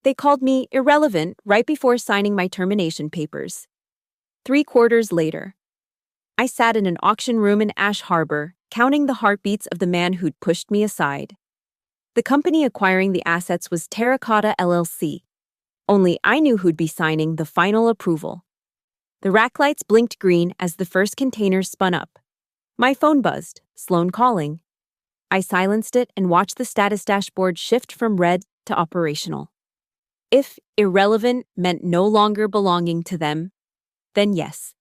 They called me irrelevant right before signing my termination papers. 3 quarters later, I sat in an auction room in Ash Harbor, counting the heartbeats of the man who'd pushed me aside. The company acquiring the assets was Terracotta LLC. Only I knew who'd be signing the final approval. The rack lights blinked green as the first container spun up. My phone buzzed, Sloan calling. I silenced it and watched the status dashboard shift from red to operational. If irrelevant meant no longer belonging to them, then yes,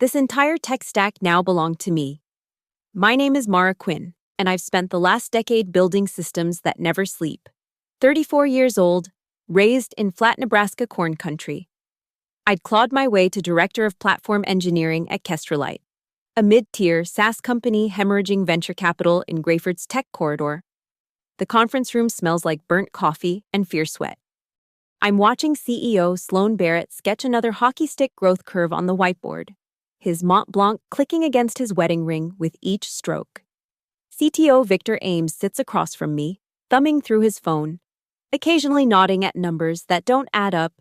this entire tech stack now belonged to me. My name is Mara Quinn, and I've spent the last decade building systems that never sleep. 34 years old, raised in flat Nebraska corn country. I'd clawed my way to Director of Platform Engineering at Kestrelite, a mid-tier SaaS company hemorrhaging venture capital in Grayford's tech corridor. The conference room smells like burnt coffee and fierce sweat. I'm watching CEO Sloan Barrett sketch another hockey stick growth curve on the whiteboard, his Mont Blanc clicking against his wedding ring with each stroke. CTO Victor Ames sits across from me, thumbing through his phone, occasionally nodding at numbers that don't add up.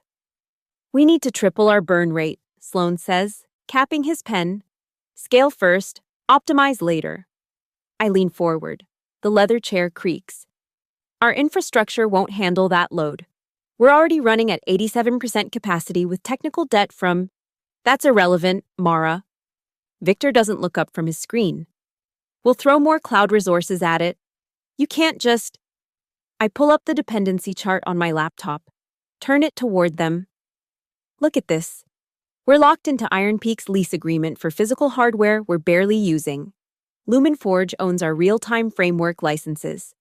We need to triple our burn rate, Sloan says, capping his pen. Scale first, optimize later. I lean forward. The leather chair creaks. Our infrastructure won't handle that load. We're already running at 87% capacity with technical debt from... That's irrelevant, Mara. Victor doesn't look up from his screen. We'll throw more cloud resources at it. You can't just... I pull up the dependency chart on my laptop, turn it toward them. Look at this. We're locked into Iron Peak's lease agreement for physical hardware we're barely using. Lumen Forge owns our real-time framework licenses.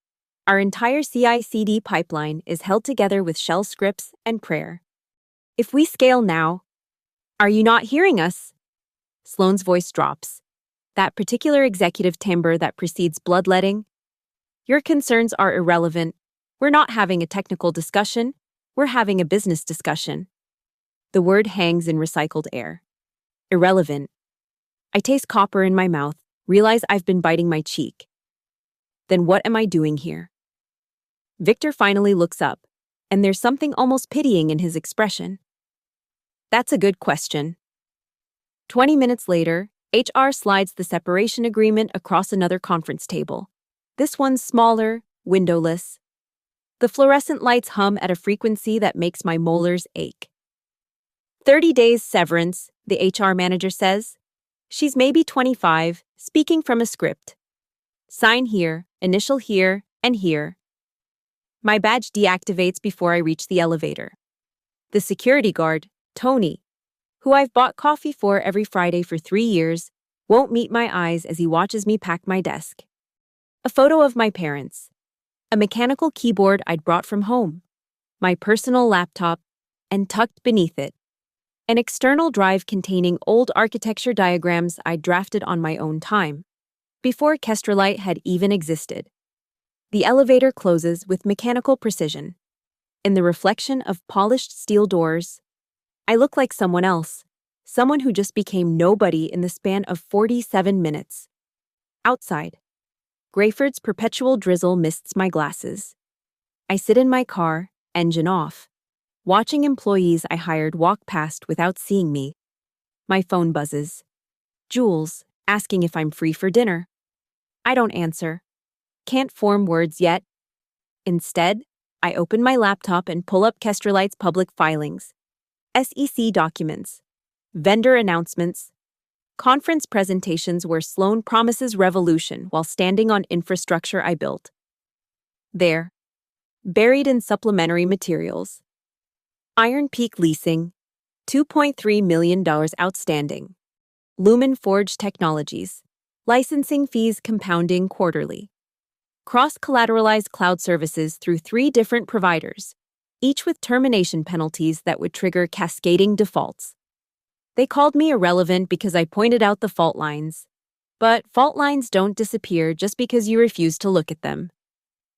Our entire CI/CD pipeline is held together with shell scripts and prayer. If we scale now... Are you not hearing us? Sloan's voice drops. That particular executive timbre that precedes bloodletting. Your concerns are irrelevant. We're not having a technical discussion. We're having a business discussion. The word hangs in recycled air. Irrelevant. I taste copper in my mouth, realize I've been biting my cheek. Then what am I doing here? Victor finally looks up, and there's something almost pitying in his expression. That's a good question. 20 minutes later, HR slides the separation agreement across another conference table. This one's smaller, windowless. The fluorescent lights hum at a frequency that makes my molars ache. 30 days severance, the HR manager says. She's maybe 25, speaking from a script. Sign here, initial here, and here. My badge deactivates before I reach the elevator. The security guard, Tony, who I've bought coffee for every Friday for 3 years, won't meet my eyes as he watches me pack my desk. A photo of my parents. A mechanical keyboard I'd brought from home. My personal laptop, and tucked beneath it, an external drive containing old architecture diagrams I'd drafted on my own time, before Kestrelite had even existed. The elevator closes with mechanical precision. In the reflection of polished steel doors, I look like someone else, someone who just became nobody in the span of 47 minutes. Outside, Grayford's perpetual drizzle mists my glasses. I sit in my car, engine off, watching employees I hired walk past without seeing me. My phone buzzes. Jules, asking if I'm free for dinner. I don't answer. Can't form words yet. Instead, I open my laptop and pull up Kestrelite's public filings. SEC documents, vendor announcements, conference presentations where Sloan promises revolution while standing on infrastructure I built. There, buried in supplementary materials. Iron Peak leasing, $2.3 million outstanding. Lumen Forge Technologies, licensing fees compounding quarterly. Cross-collateralized cloud services through 3 different providers, each with termination penalties that would trigger cascading defaults. They called me irrelevant because I pointed out the fault lines. But fault lines don't disappear just because you refuse to look at them.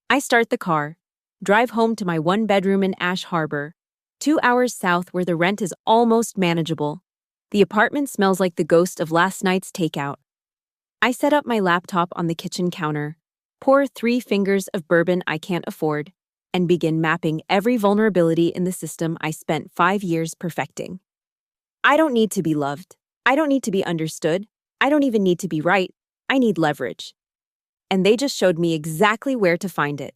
I start the car, drive home to my 1-bedroom in Ash Harbor, 2 hours south where the rent is almost manageable. The apartment smells like the ghost of last night's takeout. I set up my laptop on the kitchen counter, pour 3 fingers of bourbon I can't afford, and begin mapping every vulnerability in the system I spent 5 years perfecting. I don't need to be loved. I don't need to be understood. I don't even need to be right. I need leverage. And they just showed me exactly where to find it.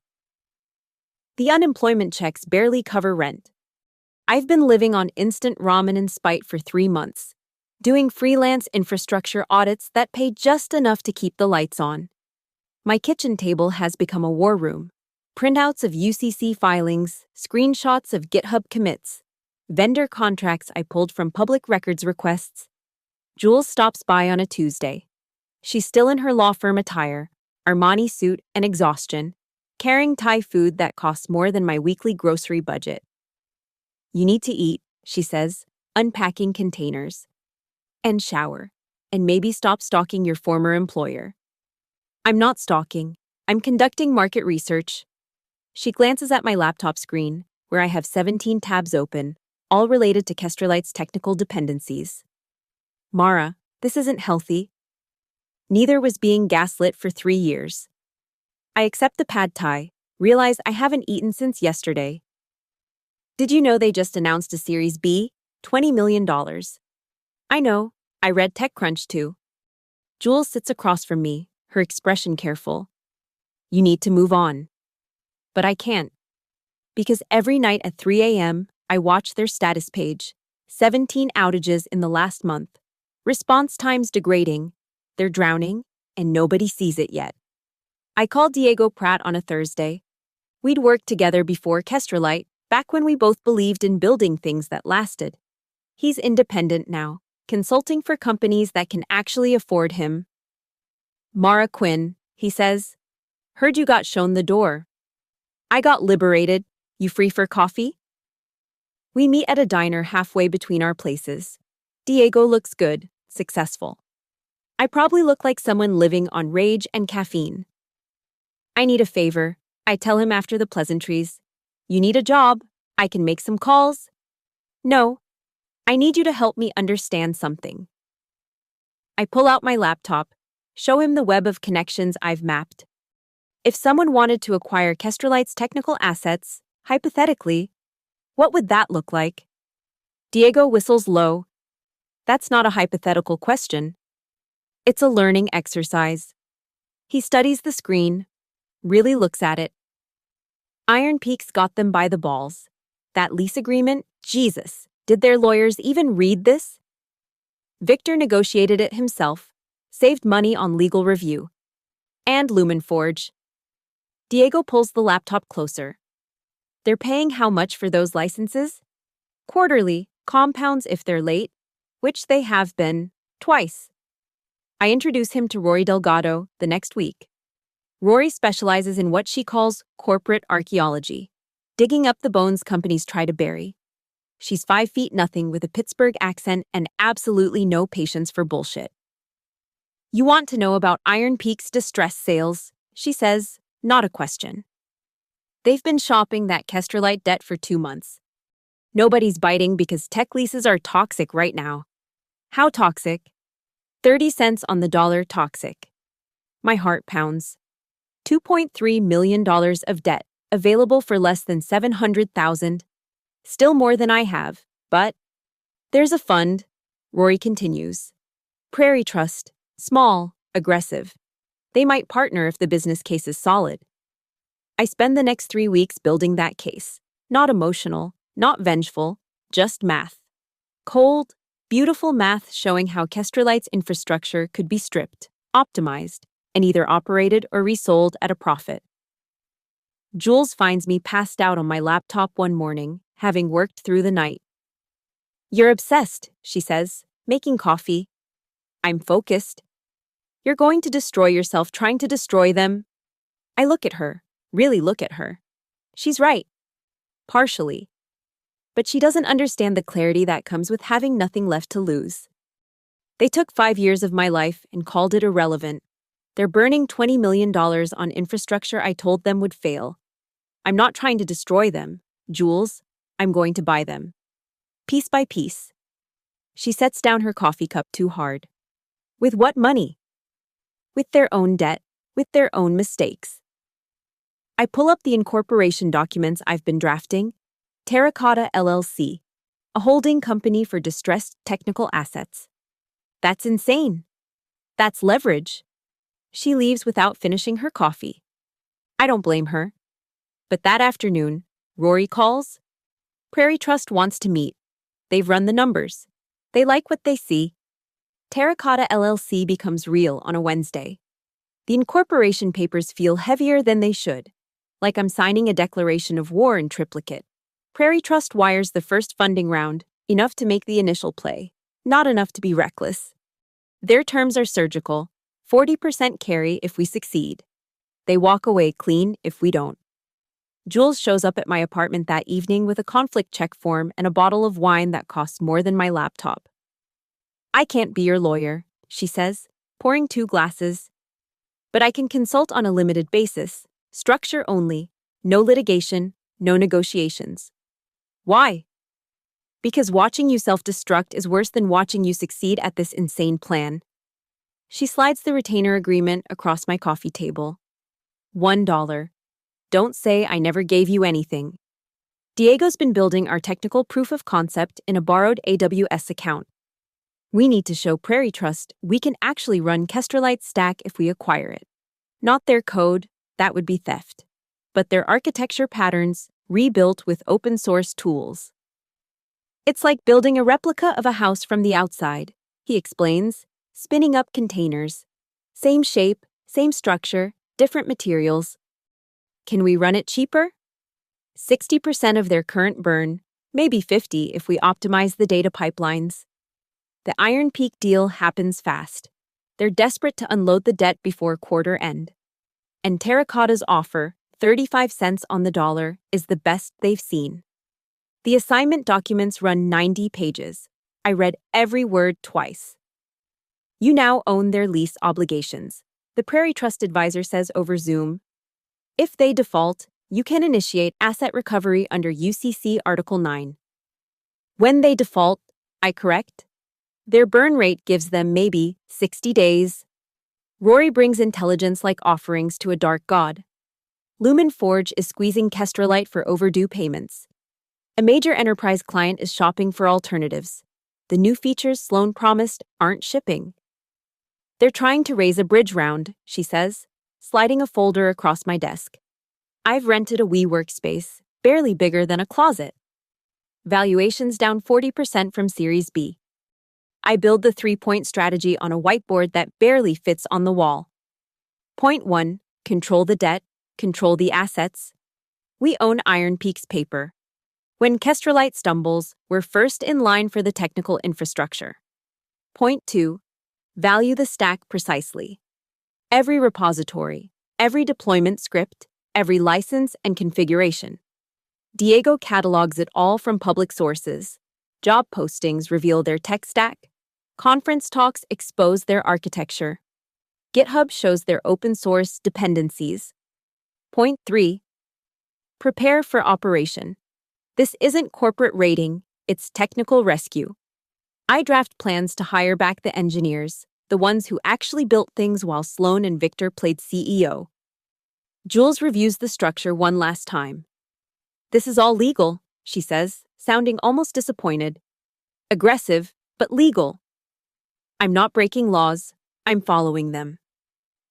The unemployment checks barely cover rent. I've been living on instant ramen and spite for 3 months, doing freelance infrastructure audits that pay just enough to keep the lights on. My kitchen table has become a war room. Printouts of UCC filings, screenshots of GitHub commits, vendor contracts I pulled from public records requests. Jules stops by on a Tuesday. She's still in her law firm attire, Armani suit and exhaustion, carrying Thai food that costs more than my weekly grocery budget. You need to eat, she says, unpacking containers. And shower. And maybe stop stalking your former employer. I'm not stalking. I'm conducting market research. She glances at my laptop screen, where I have 17 tabs open, all related to Kestrelite's technical dependencies. Mara, this isn't healthy. Neither was being gaslit for 3 years. I accept the pad thai, realize I haven't eaten since yesterday. Did you know they just announced a Series B? $20 million. I know, I read TechCrunch too. Jules sits across from me, her expression careful. You need to move on. But I can't. Because every night at 3 a.m., I watch their status page. 17 outages in the last month. Response times degrading. They're drowning, and nobody sees it yet. I called Diego Pratt on a Thursday. We'd worked together before Kestrelite, back when we both believed in building things that lasted. He's independent now, consulting for companies that can actually afford him. Mara Quinn, he says. Heard you got shown the door. I got liberated. You free for coffee? We meet at a diner halfway between our places. Diego looks good, successful. I probably look like someone living on rage and caffeine. I need a favor, I tell him after the pleasantries. You need a job, I can make some calls. No, I need you to help me understand something. I pull out my laptop, show him the web of connections I've mapped. If someone wanted to acquire Kestrelite's technical assets, hypothetically, what would that look like? Diego whistles low. That's not a hypothetical question. It's a learning exercise. He studies the screen, really looks at it. Iron Peak's got them by the balls. That lease agreement? Jesus, did their lawyers even read this? Victor negotiated it himself, saved money on legal review. And LumenForge. Diego pulls the laptop closer. They're paying how much for those licenses? Quarterly, compounds if they're late, which they have been, twice. I introduce him to Rory Delgado the next week. Rory specializes in what she calls corporate archaeology, digging up the bones companies try to bury. She's 5'0" with a Pittsburgh accent and absolutely no patience for bullshit. You want to know about Iron Peak's distress sales, she says, not a question. They've been shopping that Kestrelite debt for 2 months. Nobody's biting because tech leases are toxic right now. How toxic? 30 cents on the dollar toxic. My heart pounds. $2.3 million of debt, available for less than $700,000. Still more than I have, but there's a fund, Rory continues. Prairie Trust, small, aggressive. They might partner if the business case is solid. I spend the next 3 weeks building that case. Not emotional, not vengeful, just math. Cold, beautiful math showing how Kestrelite's infrastructure could be stripped, optimized, and either operated or resold at a profit. Jules finds me passed out on my laptop one morning, having worked through the night. You're obsessed, she says, making coffee. I'm focused. You're going to destroy yourself trying to destroy them. I look at her, really look at her. She's right. Partially. But she doesn't understand the clarity that comes with having nothing left to lose. They took 5 years of my life and called it irrelevant. They're burning $20 million on infrastructure I told them would fail. I'm not trying to destroy them, Jules. I'm going to buy them. Piece by piece. She sets down her coffee cup too hard. With what money? With their own debt, with their own mistakes. I pull up the incorporation documents I've been drafting. Terracotta LLC, a holding company for distressed technical assets. That's insane. That's leverage. She leaves without finishing her coffee. I don't blame her. But that afternoon, Rory calls. Prairie Trust wants to meet. They've run the numbers. They like what they see. Terracotta LLC becomes real on a Wednesday. The incorporation papers feel heavier than they should, like I'm signing a declaration of war in triplicate. Prairie Trust wires the first funding round, enough to make the initial play, not enough to be reckless. Their terms are surgical, 40% carry if we succeed. They walk away clean if we don't. Jules shows up at my apartment that evening with a conflict check form and a bottle of wine that costs more than my laptop. I can't be your lawyer, she says, pouring 2 glasses. But I can consult on a limited basis, structure only, no litigation, no negotiations. Why? Because watching you self-destruct is worse than watching you succeed at this insane plan. She slides the retainer agreement across my coffee table. $1. Don't say I never gave you anything. Diego's been building our technical proof of concept in a borrowed AWS account. We need to show Prairie Trust we can actually run Kestrelite's stack if we acquire it. Not their code, that would be theft, but their architecture patterns, rebuilt with open-source tools. It's like building a replica of a house from the outside, he explains, spinning up containers. Same shape, same structure, different materials. Can we run it cheaper? 60% of their current burn, maybe 50% if we optimize the data pipelines. The Iron Peak deal happens fast. They're desperate to unload the debt before quarter end. And Terracotta's offer, 35 cents on the dollar, is the best they've seen. The assignment documents run 90 pages. I read every word twice. You now own their lease obligations, the Prairie Trust advisor says over Zoom. If they default, you can initiate asset recovery under UCC Article 9. When they default, I correct? Their burn rate gives them maybe 60 days. Rory brings intelligence like offerings to a dark god. Lumen Forge is squeezing Kestrelite for overdue payments. A major enterprise client is shopping for alternatives. The new features Sloan promised aren't shipping. They're trying to raise a bridge round, she says, sliding a folder across my desk. I've rented a WeWork space, barely bigger than a closet. Valuations down 40% from Series B. I build the 3-point strategy on a whiteboard that barely fits on the wall. Point 1, control the debt, control the assets. We own Iron Peak's paper. When Kestrelite stumbles, we're first in line for the technical infrastructure. Point 2, value the stack precisely. Every repository, every deployment script, every license and configuration. Diego catalogs it all from public sources. Job postings reveal their tech stack. Conference talks expose their architecture. GitHub shows their open-source dependencies. Point 3. Prepare for operation. This isn't corporate raiding, it's technical rescue. I draft plans to hire back the engineers, the ones who actually built things while Sloan and Victor played CEO. Jules reviews the structure one last time. This is all legal, she says, sounding almost disappointed. Aggressive, but legal. I'm not breaking laws, I'm following them.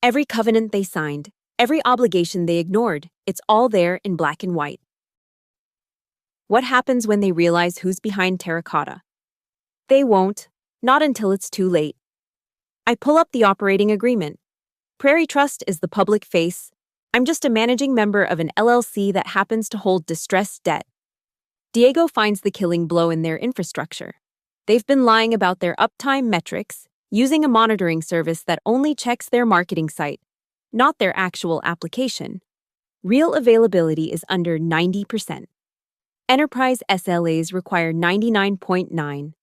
Every covenant they signed, every obligation they ignored, it's all there in black and white. What happens when they realize who's behind Terracotta? They won't, not until it's too late. I pull up the operating agreement. Prairie Trust is the public face. I'm just a managing member of an LLC that happens to hold distressed debt. Diego finds the killing blow in their infrastructure. They've been lying about their uptime metrics, using a monitoring service that only checks their marketing site, not their actual application. Real availability is under 90%. Enterprise SLAs require 99.9.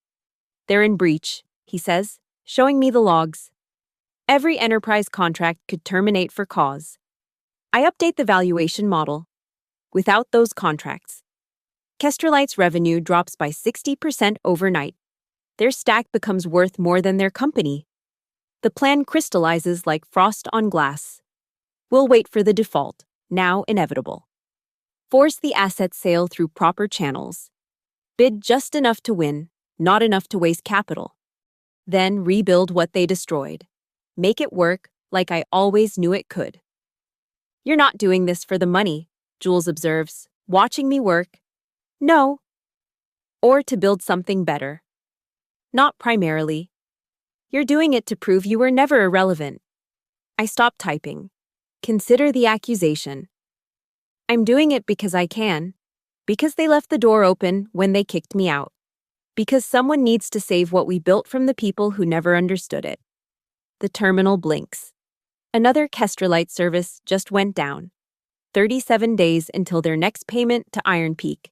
They're in breach, he says, showing me the logs. Every enterprise contract could terminate for cause. I update the valuation model. Without those contracts, Kestrelite's revenue drops by 60% overnight. Their stack becomes worth more than their company. The plan crystallizes like frost on glass. We'll wait for the default. now inevitable. Force the asset sale through proper channels. Bid just enough to win, not enough to waste capital. Then rebuild what they destroyed. Make it work like I always knew it could. You're not doing this for the money, Jules observes, watching me work. No. Or to build something better. Not primarily. You're doing it to prove you were never irrelevant. I stopped typing. Consider the accusation. I'm doing it because I can. Because they left the door open when they kicked me out. Because someone needs to save what we built from the people who never understood it. The terminal blinks. Another Kestrelite service just went down. 37 days until their next payment to Iron Peak.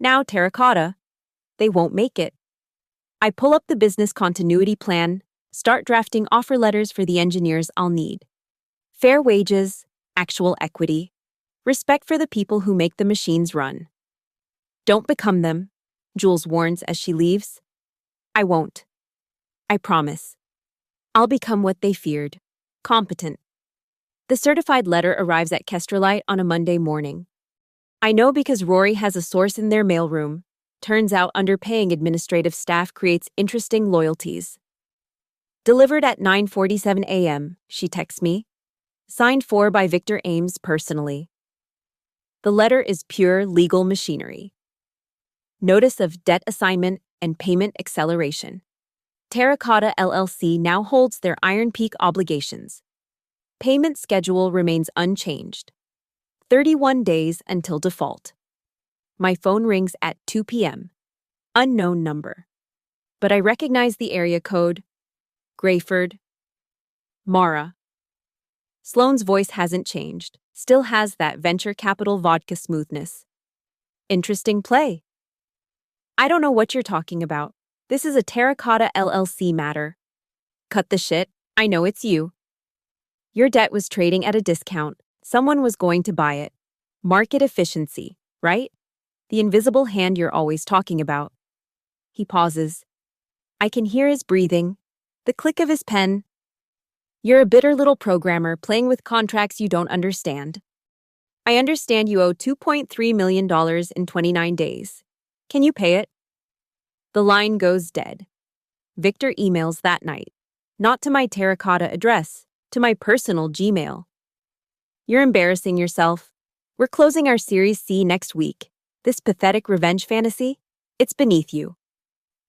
Now Terracotta. They won't make it. I pull up the business continuity plan, start drafting offer letters for the engineers I'll need. Fair wages, actual equity, respect for the people who make the machines run. Don't become them, Jules warns as she leaves. I won't. I promise. I'll become what they feared. Competent. The certified letter arrives at Kestrelite on a Monday morning. I know because Rory has a source in their mailroom. Turns out underpaying administrative staff creates interesting loyalties. Delivered at 9:47 a.m., she texts me. Signed for by Victor Ames personally. The letter is pure legal machinery. Notice of debt assignment and payment acceleration. Terracotta LLC now holds their Iron Peak obligations. Payment schedule remains unchanged. 31 days until default. My phone rings at 2 p.m. Unknown number. But I recognize the area code. Grayford. Mara. Sloane's voice hasn't changed, still has that venture capital vodka smoothness. Interesting play. I don't know what you're talking about. This is a Terracotta LLC matter. Cut the shit, I know it's you. Your debt was trading at a discount. Someone was going to buy it. Market efficiency, right? The invisible hand you're always talking about. He pauses. I can hear his breathing, the click of his pen. You're a bitter little programmer playing with contracts you don't understand. I understand you owe $2.3 million in 29 days. Can you pay it? The line goes dead. Victor emails that night. Not to my Terracotta address, to my personal Gmail. You're embarrassing yourself. We're closing our Series C next week. This pathetic revenge fantasy? It's beneath you.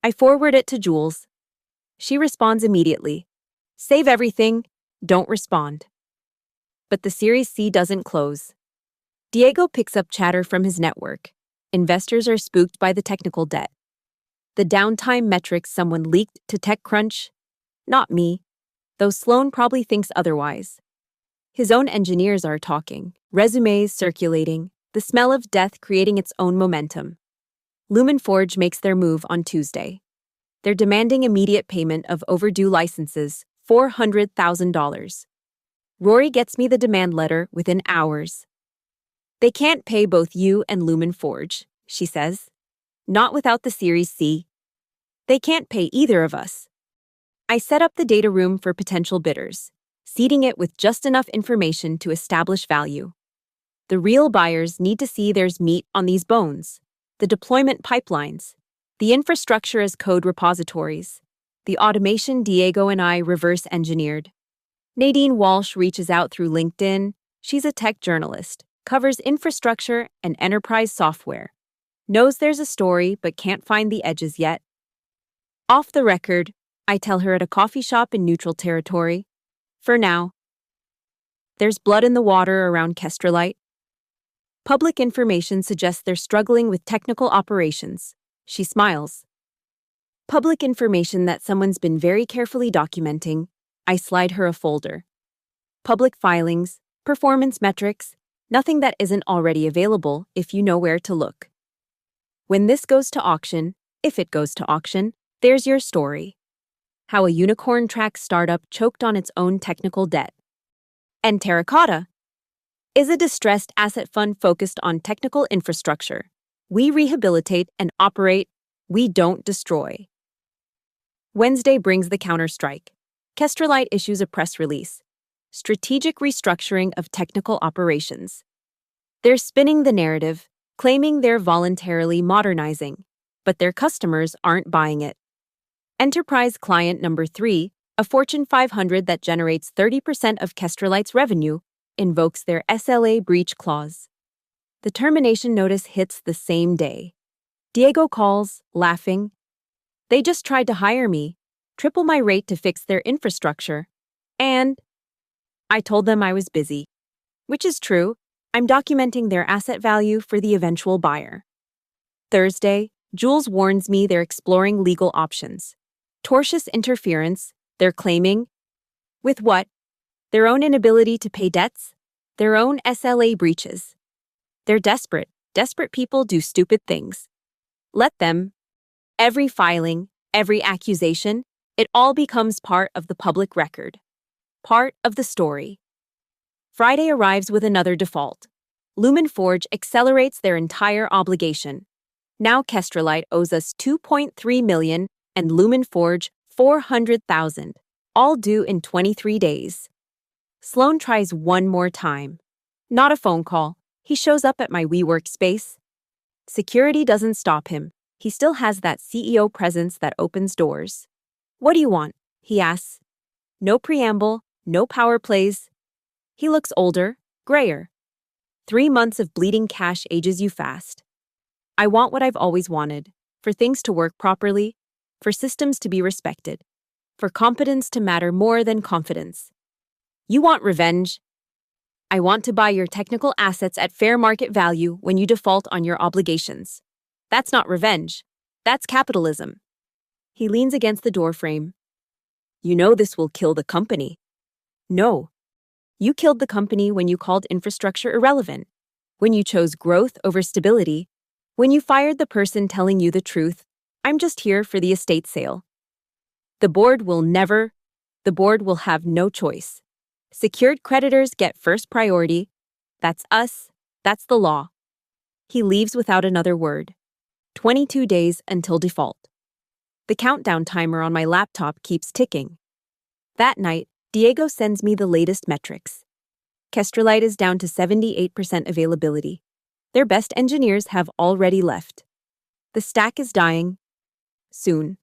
I forward it to Jules. She responds immediately. Save everything. Don't respond. But the Series C doesn't close. Diego picks up chatter from his network. Investors are spooked by the technical debt. The downtime metrics someone leaked to TechCrunch? Not me. Though Sloane probably thinks otherwise. His own engineers are talking, resumes circulating, the smell of death creating its own momentum. Lumen Forge makes their move on Tuesday. They're demanding immediate payment of overdue licenses, $400,000. Rory gets me the demand letter within hours. They can't pay both you and Lumen Forge, she says. Not without the Series C. They can't pay either of us. I set up the data room for potential bidders, seeding it with just enough information to establish value. The real buyers need to see there's meat on these bones. The deployment pipelines, the infrastructure as code repositories, the automation Diego and I reverse engineered. Nadine Walsh reaches out through LinkedIn. She's a tech journalist, covers infrastructure and enterprise software. Knows there's a story but can't find the edges yet. Off the record, I tell her at a coffee shop in neutral territory. For now. There's blood in the water around Kestrelite. Public information suggests they're struggling with technical operations. She smiles. Public information that someone's been very carefully documenting. I slide her a folder. Public filings, performance metrics, nothing that isn't already available if you know where to look. When this goes to auction, if it goes to auction, there's your story. How a unicorn track startup choked on its own technical debt. And Terracotta is a distressed asset fund focused on technical infrastructure. We rehabilitate and operate, we don't destroy. Wednesday brings the counterstrike. Kestrelite issues a press release. Strategic restructuring of technical operations. They're spinning the narrative, claiming they're voluntarily modernizing, but their customers aren't buying it. Enterprise client number 3, a Fortune 500 that generates 30% of Kestrelite's revenue, invokes their SLA breach clause. The termination notice hits the same day. Diego calls, laughing. They just tried to hire me, triple my rate to fix their infrastructure. And I told them I was busy. Which is true. I'm documenting their asset value for the eventual buyer. Thursday, Jules warns me they're exploring legal options. Tortious interference, they're claiming. With what? Their own inability to pay debts? Their own SLA breaches. They're desperate. Desperate people do stupid things. Let them. Every filing, every accusation, it all becomes part of the public record. Part of the story. Friday arrives with another default. Lumen Forge accelerates their entire obligation. Now Kestrelite owes us $2.3 million and Lumen Forge $400,000, all due in 23 days. Sloan tries one more time. Not a phone call. He shows up at my WeWork space. Security doesn't stop him. He still has that CEO presence that opens doors. What do you want? He asks. No preamble, no power plays. He looks older, grayer. 3 months of bleeding cash ages you fast. I want what I've always wanted, for things to work properly, for systems to be respected, for competence to matter more than confidence. You want revenge? I want to buy your technical assets at fair market value when you default on your obligations. That's not revenge. That's capitalism. He leans against the doorframe. You know this will kill the company. No. You killed the company when you called infrastructure irrelevant, when you chose growth over stability, when you fired the person telling you the truth. I'm just here for the estate sale. The board will have no choice. Secured creditors get first priority. That's us. That's the law. He leaves without another word. 22 days until default. The countdown timer on my laptop keeps ticking. That night, Diego sends me the latest metrics. Kestrelite is down to 78% availability. Their best engineers have already left. The stack is dying. Soon.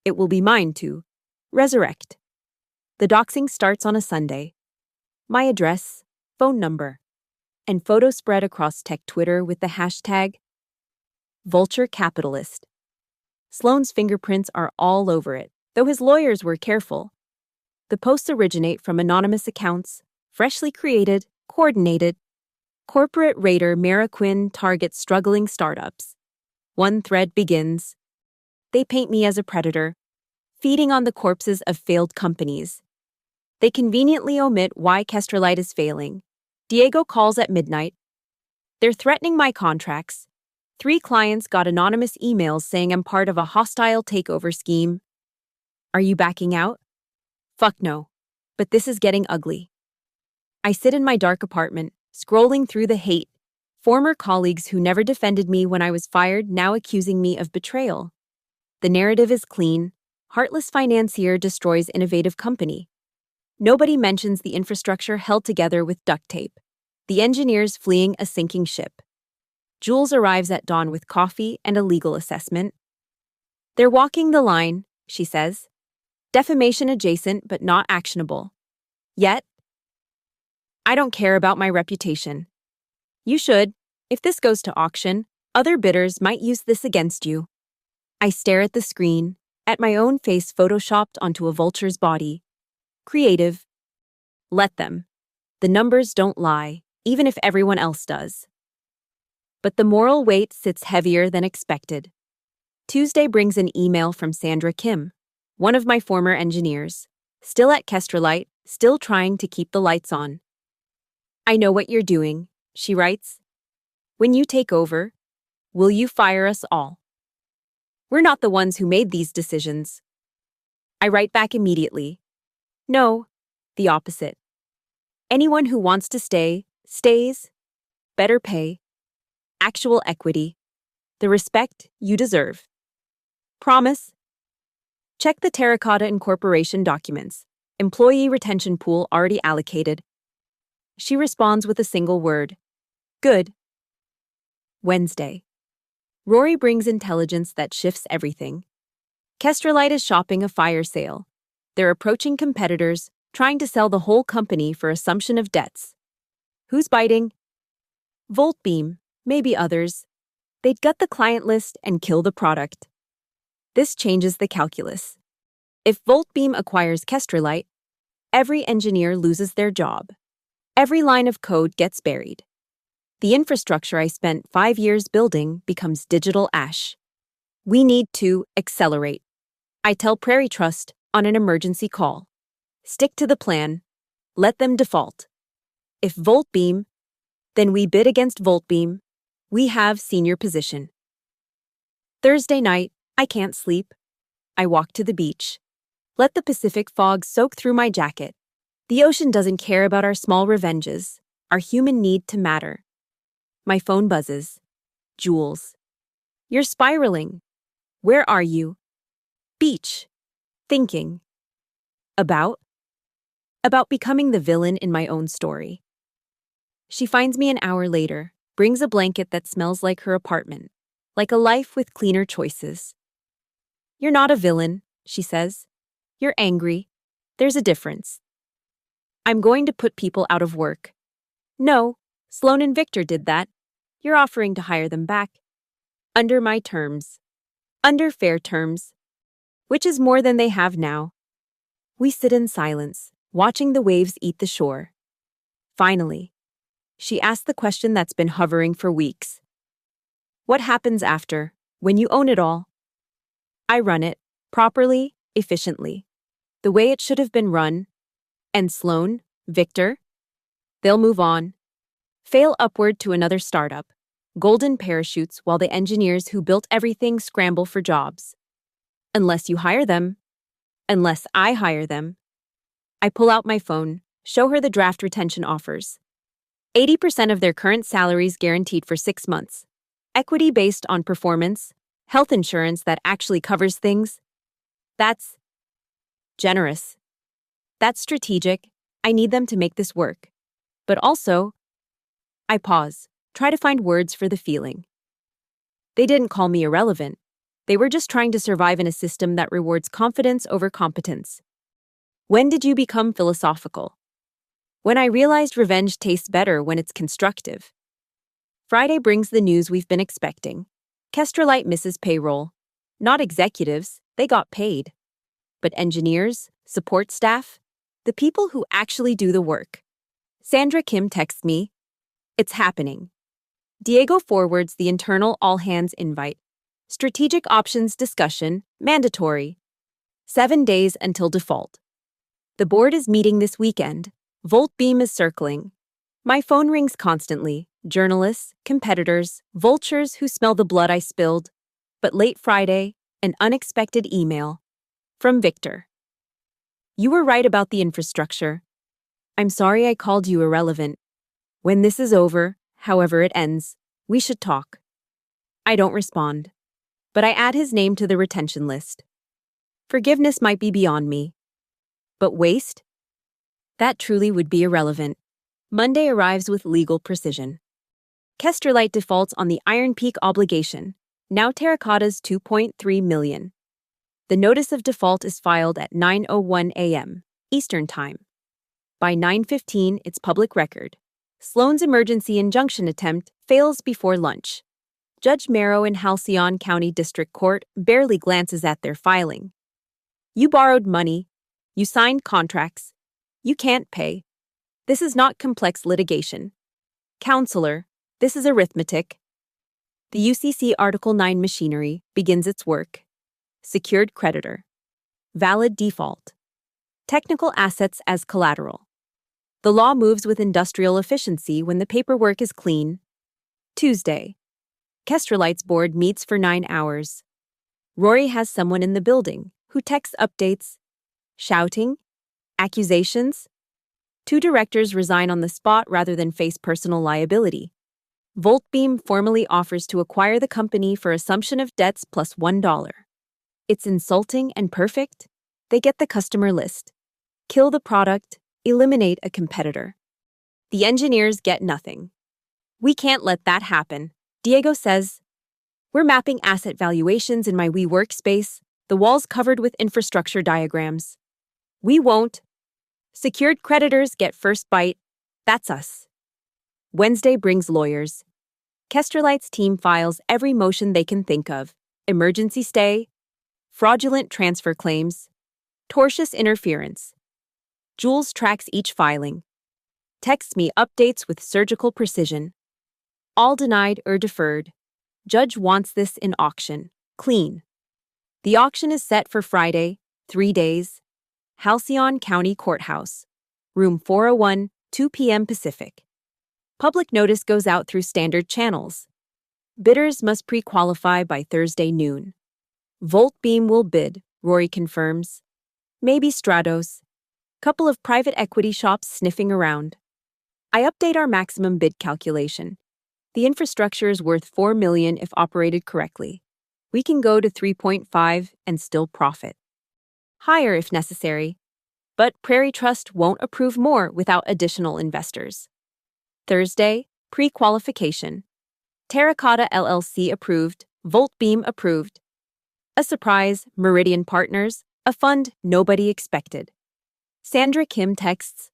It will be mine to resurrect. The doxing starts on a Sunday. My address, phone number, and photo spread across tech Twitter with the hashtag Vulture Capitalist. Sloan's fingerprints are all over it, though his lawyers were careful. The posts originate from anonymous accounts, freshly created, coordinated. Corporate raider Mara Quinn targets struggling startups. One thread begins. They paint me as a predator, feeding on the corpses of failed companies. They conveniently omit why Kestrelite is failing. Diego calls at midnight. They're threatening my contracts. 3 clients got anonymous emails saying I'm part of a hostile takeover scheme. Are you backing out? Fuck no. But this is getting ugly. I sit in my dark apartment, scrolling through the hate. Former colleagues who never defended me when I was fired now accusing me of betrayal. The narrative is clean. Heartless financier destroys innovative company. Nobody mentions the infrastructure held together with duct tape. The engineers fleeing a sinking ship. Jules arrives at dawn with coffee and a legal assessment. They're walking the line, she says. Defamation adjacent but not actionable. Yet, I don't care about my reputation. You should. If this goes to auction, other bidders might use this against you. I stare at the screen, at my own face photoshopped onto a vulture's body. Creative. Let them. The numbers don't lie, even if everyone else does. But the moral weight sits heavier than expected. Tuesday brings an email from Sandra Kim, one of my former engineers, still at Kestrelite, still trying to keep the lights on. I know what you're doing, she writes. When you take over, will you fire us all? We're not the ones who made these decisions. I write back immediately. No, the opposite. Anyone who wants to stay, stays. Better pay. Actual equity. The respect you deserve. Promise. Check the Terracotta Incorporation documents. Employee retention pool already allocated. She responds with a single word. Good. Wednesday. Rory brings intelligence that shifts everything. Kestrelite is shopping a fire sale. They're approaching competitors, trying to sell the whole company for assumption of debts. Who's biting? Voltbeam, maybe others. They'd gut the client list and kill the product. This changes the calculus. If Voltbeam acquires Kestrelite, every engineer loses their job. Every line of code gets buried. The infrastructure I spent 5 years building becomes digital ash. We need to accelerate. I tell Prairie Trust on an emergency call. Stick to the plan. Let them default. If Voltbeam, then we bid against Voltbeam. We have senior position. Thursday night, I can't sleep. I walk to the beach. Let the Pacific fog soak through my jacket. The ocean doesn't care about our small revenges, our human need to matter. My phone buzzes. Jules. You're spiraling. Where are you? Beach. Thinking. About becoming the villain in my own story. She finds me an hour later, brings a blanket that smells like her apartment, like a life with cleaner choices. You're not a villain, she says. You're angry. There's a difference. I'm going to put people out of work. No, Sloan and Victor did that. You're offering to hire them back. Under my terms. Under fair terms. Which is more than they have now. We sit in silence, watching the waves eat the shore. Finally, she asks the question that's been hovering for weeks. What happens after, when you own it all? I run it, properly, efficiently. The way it should have been run. And Sloan, Victor? They'll move on. Fail upward to another startup. Golden parachutes while the engineers who built everything scramble for jobs. Unless you hire them. Unless I hire them. I pull out my phone, show her the draft retention offers. 80% of their current salaries guaranteed for 6 months. Equity based on performance. Health insurance that actually covers things. That's generous. That's strategic. I need them to make this work. But also, I pause, try to find words for the feeling. They didn't call me irrelevant. They were just trying to survive in a system that rewards confidence over competence. When did you become philosophical? When I realized revenge tastes better when it's constructive. Friday brings the news we've been expecting. Kestrelite misses payroll. Not executives, they got paid. But engineers, support staff, the people who actually do the work. Sandra Kim texts me. It's happening. Diego forwards the internal all-hands invite. Strategic options discussion, mandatory. 7 days until default. The board is meeting this weekend. Voltbeam is circling. My phone rings constantly. Journalists, competitors, vultures who smell the blood I spilled. But late Friday, an unexpected email. From Victor. You were right about the infrastructure. I'm sorry I called you irrelevant. When this is over, however it ends, we should talk. I don't respond. But I add his name to the retention list. Forgiveness might be beyond me. But waste? That truly would be irrelevant. Monday arrives with legal precision. Kestrelite defaults on the Iron Peak obligation, now Terracotta's $2.3 million. The notice of default is filed at 9:01 a.m. Eastern Time. By 9:15, it's public record. Sloan's emergency injunction attempt fails before lunch. Judge Merrow in Halcyon County District Court barely glances at their filing. You borrowed money. You signed contracts. You can't pay. This is not complex litigation. Counselor, this is arithmetic. The UCC Article 9 machinery begins its work. Secured creditor. Valid default. Technical assets as collateral. The law moves with industrial efficiency when the paperwork is clean. Tuesday. Kestrelite's board meets for 9 hours. Rory has someone in the building who texts updates. Shouting? Accusations? 2 directors resign on the spot rather than face personal liability. Voltbeam formally offers to acquire the company for assumption of debts plus $1. It's insulting and perfect. They get the customer list. Kill the product. Eliminate a competitor. The engineers get nothing. We can't let that happen, Diego says. We're mapping asset valuations in my workspace, the walls covered with infrastructure diagrams. We won't. Secured creditors get first bite. That's us. Wednesday brings lawyers. Kestrelite's team files every motion they can think of: emergency stay, fraudulent transfer claims, tortious interference. Jules tracks each filing, texts me updates with surgical precision. All denied or deferred. Judge wants this in auction. Clean. The auction is set for Friday, 3 days. Halcyon County Courthouse. Room 401, 2 p.m. Pacific. Public notice goes out through standard channels. Bidders must pre-qualify by Thursday noon. Voltbeam will bid, Rory confirms. Maybe Stratos. Couple of private equity shops sniffing around. I update our maximum bid calculation. The infrastructure is worth $4 million if operated correctly. We can go to 3.5 and still profit. Higher if necessary. But Prairie Trust won't approve more without additional investors. Thursday, pre-qualification. Terracotta LLC approved, Voltbeam approved. A surprise, Meridian Partners, a fund nobody expected. Sandra Kim texts,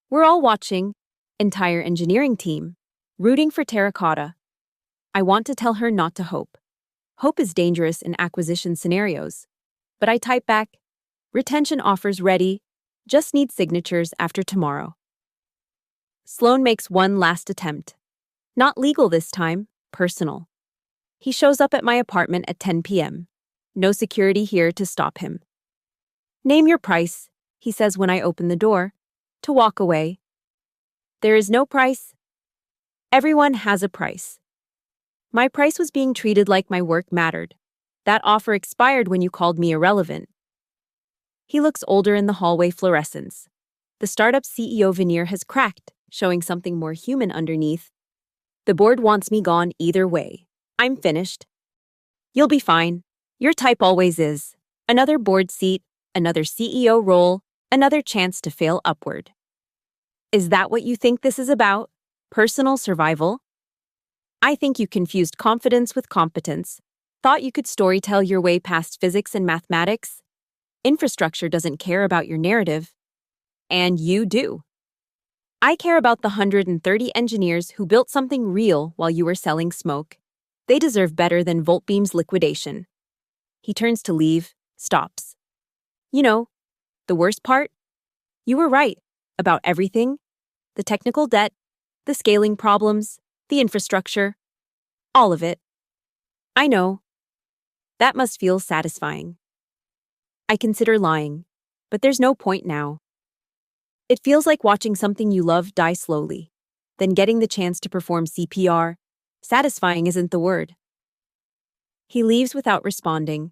"We're all watching, entire engineering team, rooting for Terracotta." I want to tell her not to hope. Hope is dangerous in acquisition scenarios. But I type back, "Retention offers ready, just need signatures after tomorrow." Sloan makes one last attempt. Not legal this time, personal. He shows up at my apartment at 10 p.m. No security here to stop him. "Name your price," he says when I open the door, to walk away. There is no price. Everyone has a price. My price was being treated like my work mattered. That offer expired when you called me irrelevant. He looks older in the hallway fluorescence. The startup CEO veneer has cracked, showing something more human underneath. The board wants me gone either way. I'm finished. You'll be fine. Your type always is. Another board seat, another CEO role, another chance to fail upward. Is that what you think this is about? Personal survival? I think you confused confidence with competence. Thought you could storytell your way past physics and mathematics? Infrastructure doesn't care about your narrative. And you do. I care about the 130 engineers who built something real while you were selling smoke. They deserve better than Voltbeam's liquidation. He turns to leave, stops. You know, the worst part? You were right about everything. The technical debt, the scaling problems, the infrastructure, all of it. I know. That must feel satisfying. I consider lying, but there's no point now. It feels like watching something you love die slowly, then getting the chance to perform CPR. Satisfying isn't the word. He leaves without responding.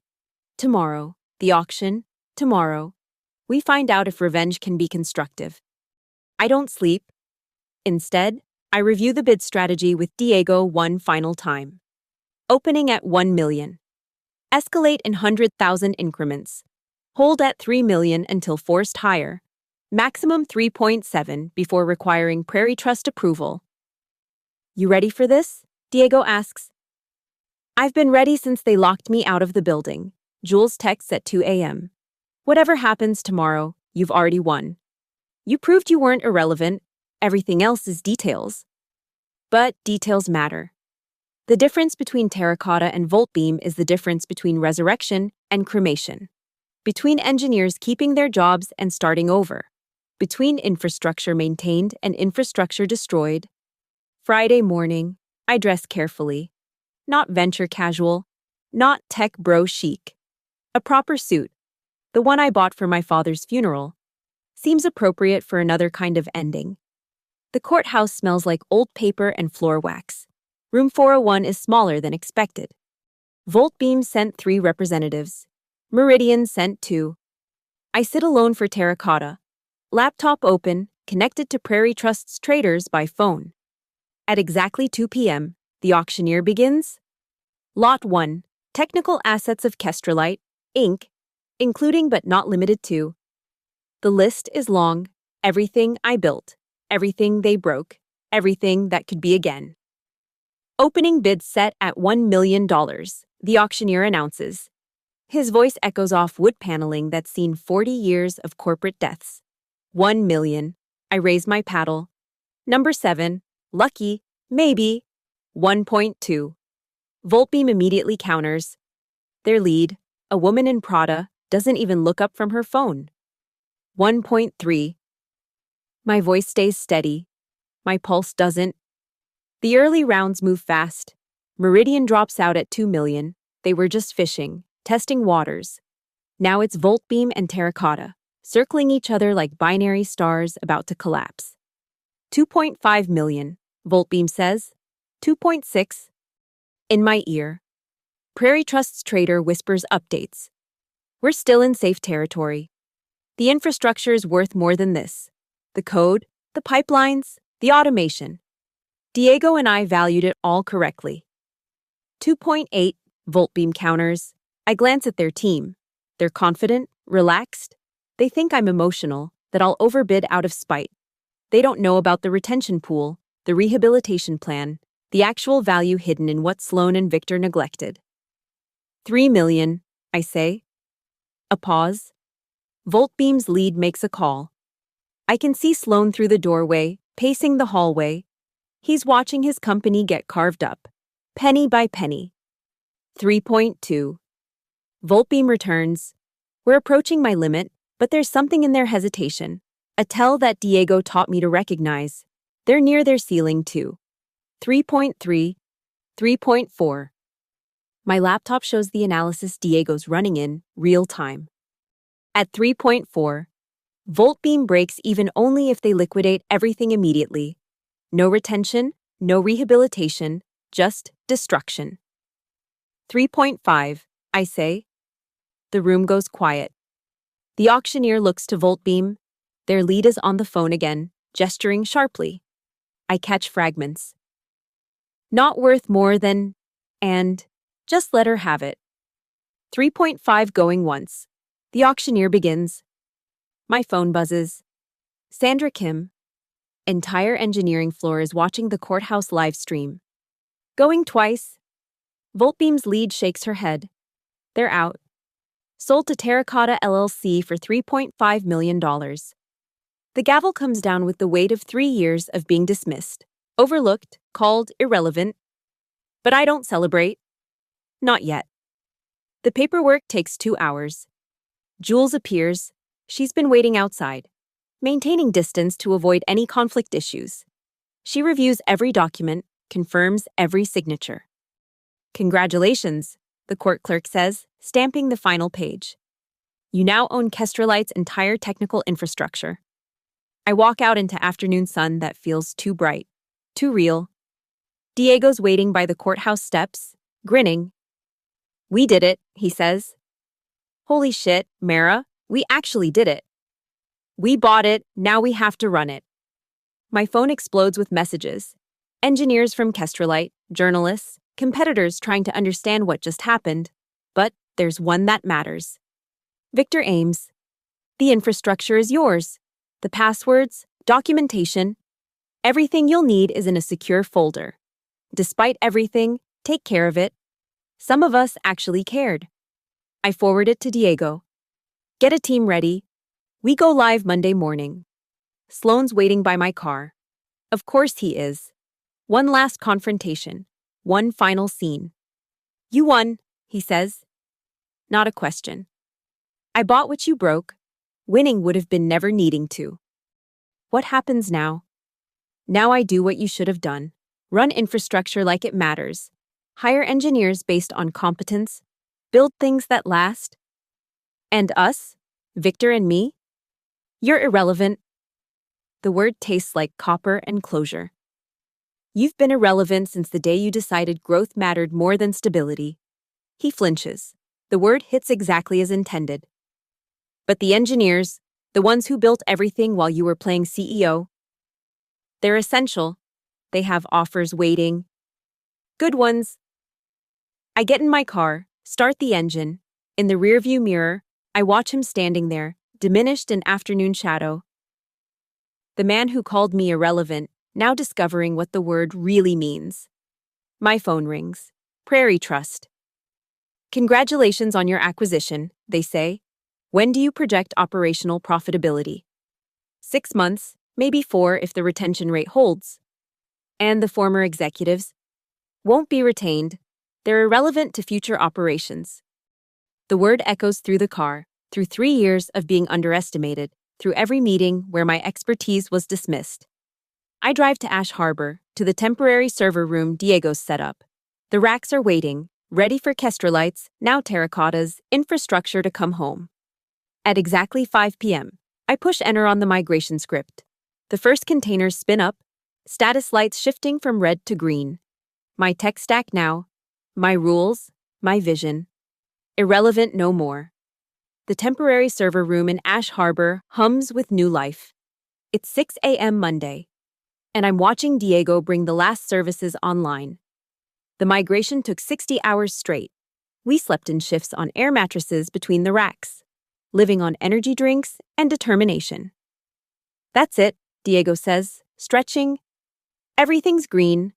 Tomorrow, the auction, tomorrow, we find out if revenge can be constructive. I don't sleep. Instead, I review the bid strategy with Diego one final time. Opening at 1 million. Escalate in 100,000 increments. Hold at 3 million until forced higher. Maximum 3.7 before requiring Prairie Trust approval. You ready for this? Diego asks. I've been ready since they locked me out of the building. Jules texts at 2 a.m. Whatever happens tomorrow, you've already won. You proved you weren't irrelevant. Everything else is details. But details matter. The difference between Terracotta and Voltbeam is the difference between resurrection and cremation. Between engineers keeping their jobs and starting over. Between infrastructure maintained and infrastructure destroyed. Friday morning, I dress carefully. Not venture casual. Not tech bro chic. A proper suit. The one I bought for my father's funeral. Seems appropriate for another kind of ending. The courthouse smells like old paper and floor wax. Room 401 is smaller than expected. Voltbeam sent 3 representatives. Meridian sent 2. I sit alone for Terracotta. Laptop open, connected to Prairie Trust's traders by phone. At exactly 2 p.m., the auctioneer begins. Lot 1, Technical Assets of Kestrelite, Inc., including but not limited to. The list is long. Everything I built. Everything they broke. Everything that could be again. Opening bid set at $1 million, the auctioneer announces. His voice echoes off wood paneling that's seen 40 years of corporate deaths. 1 million. I raise my paddle. Number 7. Lucky. Maybe. 1.2. Voltbeam immediately counters. Their lead, a woman in Prada, doesn't even look up from her phone. 1.3. My voice stays steady. My pulse doesn't. The early rounds move fast. Meridian drops out at 2 million. They were just fishing, testing waters. Now it's Voltbeam and Terracotta, circling each other like binary stars about to collapse. 2.5 million, Voltbeam says. 2.6. In my ear. Prairie Trust's trader whispers updates. We're still in safe territory. The infrastructure is worth more than this. The code, the pipelines, the automation. Diego and I valued it all correctly. 2.8, Voltbeam counters. I glance at their team. They're confident, relaxed. They think I'm emotional, that I'll overbid out of spite. They don't know about the retention pool, the rehabilitation plan, the actual value hidden in what Sloan and Victor neglected. 3 million, I say. A pause. Voltbeam's lead makes a call. I can see Sloan through the doorway, pacing the hallway. He's watching his company get carved up, penny by penny. 3.2. Voltbeam returns. We're approaching my limit, but there's something in their hesitation. A tell that Diego taught me to recognize. They're near their ceiling, too. 3.3. 3.4. My laptop shows the analysis Diego's running in real time. At 3.4, Voltbeam breaks even only if they liquidate everything immediately. No retention, no rehabilitation, just destruction. 3.5, I say. The room goes quiet. The auctioneer looks to Voltbeam. Their lead is on the phone again, gesturing sharply. I catch fragments. Not worth more than, and just let her have it. 3.5 going once. The auctioneer begins. My phone buzzes. Sandra Kim. Entire engineering floor is watching the courthouse live stream. Going twice. Voltbeam's lead shakes her head. They're out. Sold to Terracotta LLC for $3.5 million. The gavel comes down with the weight of 3 years of being dismissed, overlooked, called irrelevant. But I don't celebrate. Not yet. The paperwork takes 2 hours. Jules appears. She's been waiting outside, maintaining distance to avoid any conflict issues. She reviews every document, confirms every signature. Congratulations, the court clerk says, stamping the final page. You now own Kestrelite's entire technical infrastructure. I walk out into afternoon sun that feels too bright, too real. Diego's waiting by the courthouse steps, grinning. We did it, he says. Holy shit, Mara, we actually did it. We bought it, now we have to run it. My phone explodes with messages. Engineers from Kestrelite, journalists, competitors trying to understand what just happened. But there's one that matters. Victor Ames. The infrastructure is yours. The passwords, documentation, everything you'll need is in a secure folder. Despite everything, take care of it. Some of us actually cared. I forward it to Diego. Get a team ready. We go live Monday morning. Sloan's waiting by my car. Of course he is. One last confrontation. One final scene. You won, he says. Not a question. I bought what you broke. Winning would have been never needing to. What happens now? Now I do what you should have done. Run infrastructure like it matters. Hire engineers based on competence. Build things that last. And us? Victor and me? You're irrelevant. The word tastes like copper and closure. You've been irrelevant since the day you decided growth mattered more than stability. He flinches. The word hits exactly as intended. But the engineers, the ones who built everything while you were playing CEO, they're essential. They have offers waiting. Good ones. I get in my car, start the engine. In the rearview mirror, I watch him standing there, diminished in afternoon shadow. The man who called me irrelevant, now discovering what the word really means. My phone rings. Prairie Trust. Congratulations on your acquisition, they say. When do you project operational profitability? 6 months, maybe 4 if the retention rate holds. And the former executives won't be retained. They're irrelevant to future operations. The word echoes through the car, through 3 years of being underestimated, through every meeting where my expertise was dismissed. I drive to Ash Harbor, to the temporary server room Diego's set up. The racks are waiting, ready for Kestrelites, now terracottas, infrastructure to come home. At exactly 5 p.m., I push enter on the migration script. The first containers spin up, status lights shifting from red to green. My tech stack now, my rules, my vision. Irrelevant no more. The temporary server room in Ash Harbor hums with new life. It's 6 a.m. Monday, and I'm watching Diego bring the last services online. The migration took 60 hours straight. We slept in shifts on air mattresses between the racks, living on energy drinks and determination. That's it, Diego says, stretching. Everything's green.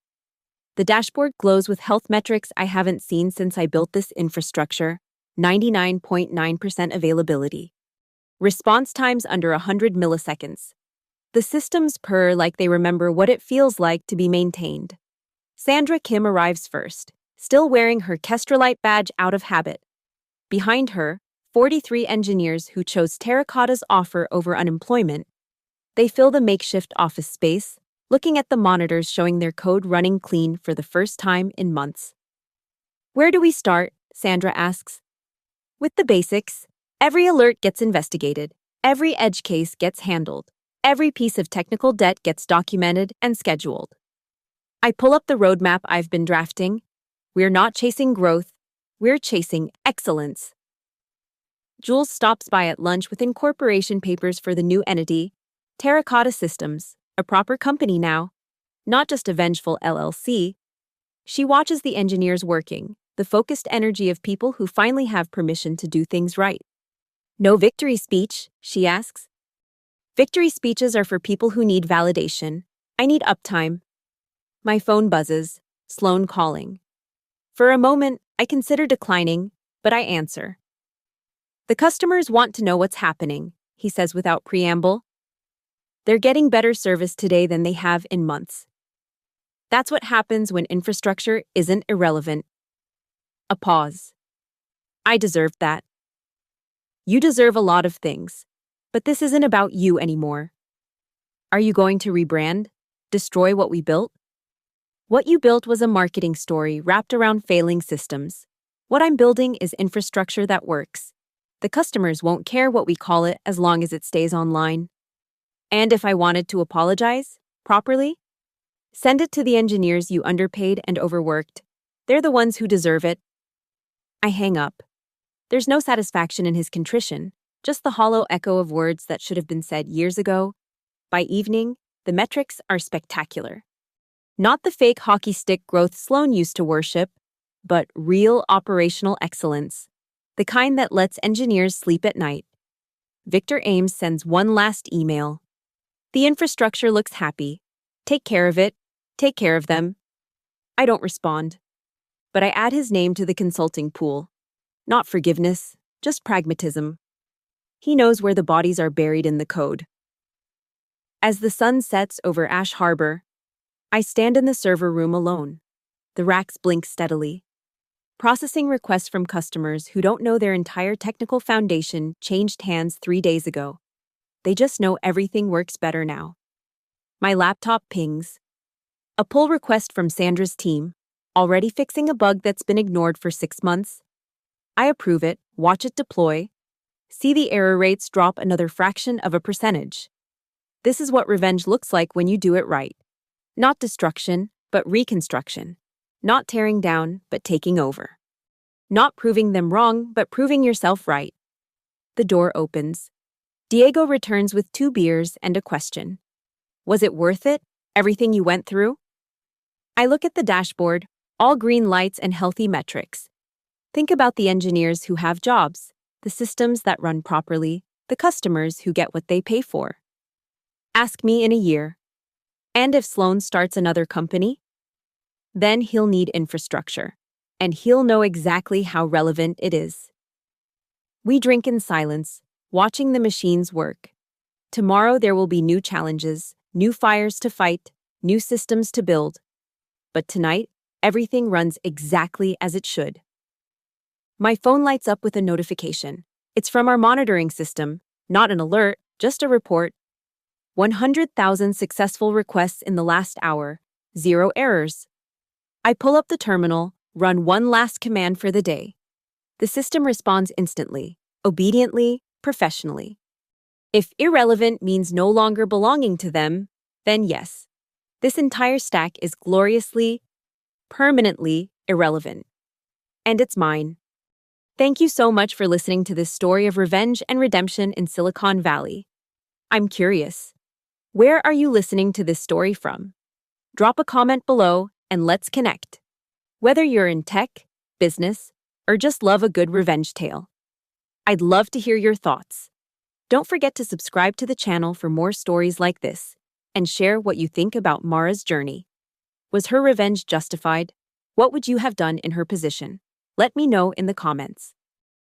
The dashboard glows with health metrics I haven't seen since I built this infrastructure. 99.9% availability. Response times under 100 milliseconds. The systems purr like they remember what it feels like to be maintained. Sandra Kim arrives first, still wearing her Kestrelite badge out of habit. Behind her, 43 engineers who chose Terracotta's offer over unemployment. They fill the makeshift office space, looking at the monitors showing their code running clean for the first time in months. Where do we start? Sandra asks. With the basics. Every alert gets investigated. Every edge case gets handled. Every piece of technical debt gets documented and scheduled. I pull up the roadmap I've been drafting. We're not chasing growth. We're chasing excellence. Jules stops by at lunch with incorporation papers for the new entity, Terracotta Systems, a proper company now, not just a vengeful LLC. She watches the engineers working, the focused energy of people who finally have permission to do things right. No victory speech, she asks. Victory speeches are for people who need validation. I need uptime. My phone buzzes, Sloan calling. For a moment, I consider declining, but I answer. The customers want to know what's happening, he says without preamble. They're getting better service today than they have in months. That's what happens when infrastructure isn't irrelevant. A pause. I deserved that. You deserve a lot of things, but this isn't about you anymore. Are you going to rebrand? Destroy what we built? What you built was a marketing story wrapped around failing systems. What I'm building is infrastructure that works. The customers won't care what we call it as long as it stays online. And if I wanted to apologize, properly, send it to the engineers you underpaid and overworked. They're the ones who deserve it. I hang up. There's no satisfaction in his contrition, just the hollow echo of words that should have been said years ago. By evening, the metrics are spectacular. Not the fake hockey stick growth Sloan used to worship, but real operational excellence, the kind that lets engineers sleep at night. Victor Ames sends one last email. The infrastructure looks happy. Take care of it. Take care of them. I don't respond. But I add his name to the consulting pool. Not forgiveness, just pragmatism. He knows where the bodies are buried in the code. As the sun sets over Ash Harbor, I stand in the server room alone. The racks blink steadily. Processing requests from customers who don't know their entire technical foundation changed hands 3 days ago. They just know everything works better now. My laptop pings. A pull request from Sandra's team, already fixing a bug that's been ignored for 6 months. I approve it, watch it deploy, see the error rates drop another fraction of a percentage. This is what revenge looks like when you do it right. Not destruction, but reconstruction. Not tearing down, but taking over. Not proving them wrong, but proving yourself right. The door opens. Diego returns with 2 beers and a question. Was it worth it, everything you went through? I look at the dashboard, all green lights and healthy metrics. Think about the engineers who have jobs, the systems that run properly, the customers who get what they pay for. Ask me in a year. And if Sloan starts another company? Then he'll need infrastructure. And he'll know exactly how relevant it is. We drink in silence, watching the machines work. Tomorrow there will be new challenges, new fires to fight, new systems to build. But tonight, everything runs exactly as it should. My phone lights up with a notification. It's from our monitoring system, not an alert, just a report. 100,000 successful requests in the last hour, 0 errors. I pull up the terminal, run one last command for the day. The system responds instantly, obediently, professionally. If irrelevant means no longer belonging to them, then yes, this entire stack is gloriously, permanently irrelevant. And it's mine. Thank you so much for listening to this story of revenge and redemption in Silicon Valley. I'm curious. Where are you listening to this story from? Drop a comment below and let's connect. Whether you're in tech, business, or just love a good revenge tale, I'd love to hear your thoughts. Don't forget to subscribe to the channel for more stories like this and share what you think about Mara's journey. Was her revenge justified? What would you have done in her position? Let me know in the comments.